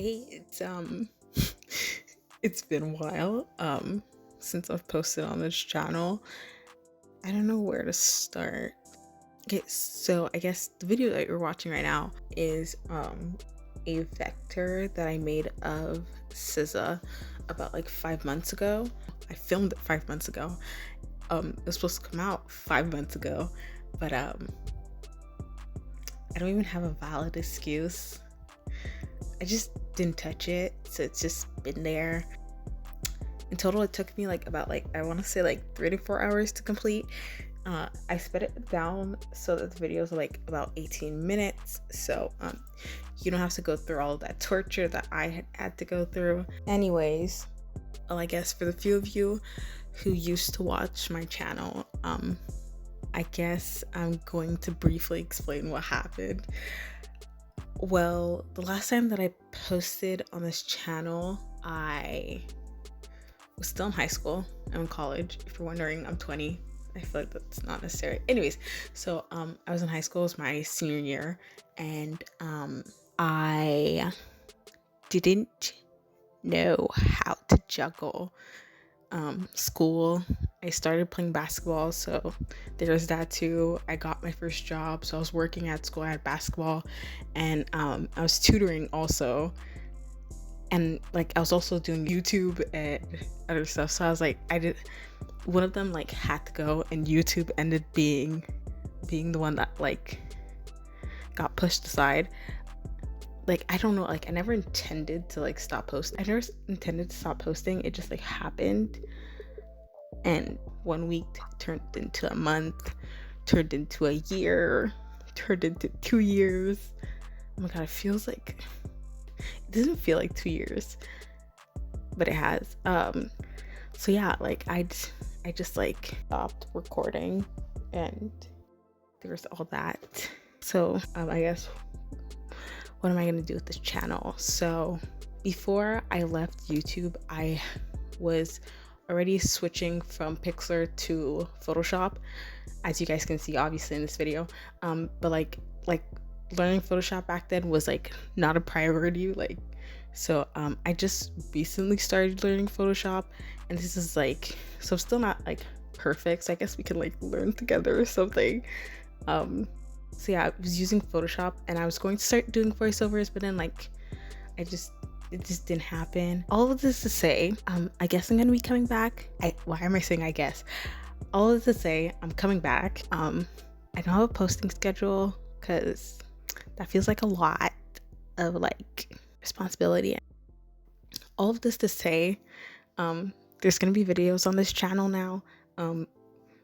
Hey, it's been a while since I've posted on this channel. I don't know where to start. Okay, so I guess the video that you're watching right now is a vector that I made of Sza about like 5 months ago. I filmed it 5 months ago. It was supposed to come out 5 months ago, but I don't even have a valid excuse. I just didn't touch it, so it's just been there. In total, it took me like about I want to say like 3 to 4 hours to complete. I sped it down so that the videos are like about 18 minutes, so you don't have to go through all of that torture that I had to go through. Anyways, well, I guess for the few of you who used to watch my channel, I guess I'm going to briefly explain what happened. Well, the last time that I posted on this channel, I was still in high school. I'm in college. If you're wondering, I'm 20. I feel like that's not necessary. Anyways, so I was in high school. It was my senior year, and I didn't know how to juggle school. I started playing basketball, so there's that too. I got my first job, so I was working at school. I had basketball, and I was tutoring also, and like I was also doing YouTube and other stuff. So I was like, one of them like had to go, and YouTube ended being the one that like got pushed aside. Like, I don't know, like I never intended to like stop posting. I never intended to stop posting. It just like happened, and 1 week turned into a month, turned into a year, turned into 2 years. Oh my god, it feels like, it doesn't feel like 2 years, but it has. So yeah, like I just like stopped recording, and there was all that. So I guess, what am I gonna do with this channel? So before I left YouTube, I was already switching from Pixlr to Photoshop, as you guys can see obviously in this video. But like learning Photoshop back then was like not a priority. Like, so I just recently started learning Photoshop, and this is like, so I'm still not like perfect, so I guess we can like learn together or something. So yeah, I was using Photoshop, and I was going to start doing voiceovers, but then like it just didn't happen. All of this to say, I guess I'm gonna be coming back. Why am I saying I guess? All of this to say, I'm coming back. I don't have a posting schedule because that feels like a lot of like responsibility. All of this to say, there's gonna be videos on this channel now,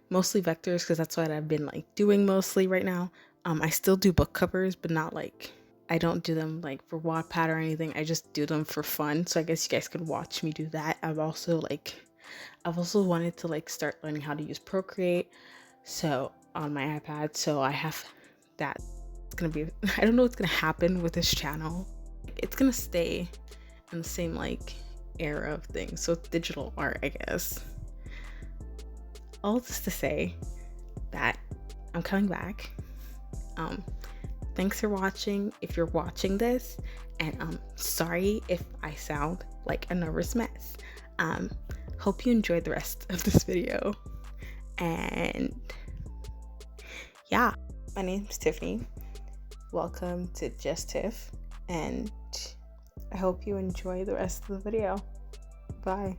mostly vectors, because that's what I've been like doing mostly right now. I still do book covers, but not like, I don't do them like for Wattpad or anything. I just do them for fun, so I guess you guys could watch me do that. I've also wanted to like start learning how to use Procreate, so on my iPad, so I have that. It's gonna be, I don't know what's gonna happen with this channel. It's gonna stay in the same like era of things, so it's digital art, I guess. All this to say that I'm coming back. Thanks for watching if you're watching this, and sorry if I sound like a nervous mess. Hope you enjoyed the rest of this video, and yeah, my name's Tiffany. Welcome to JustTiff, and I hope you enjoy the rest of the video. Bye.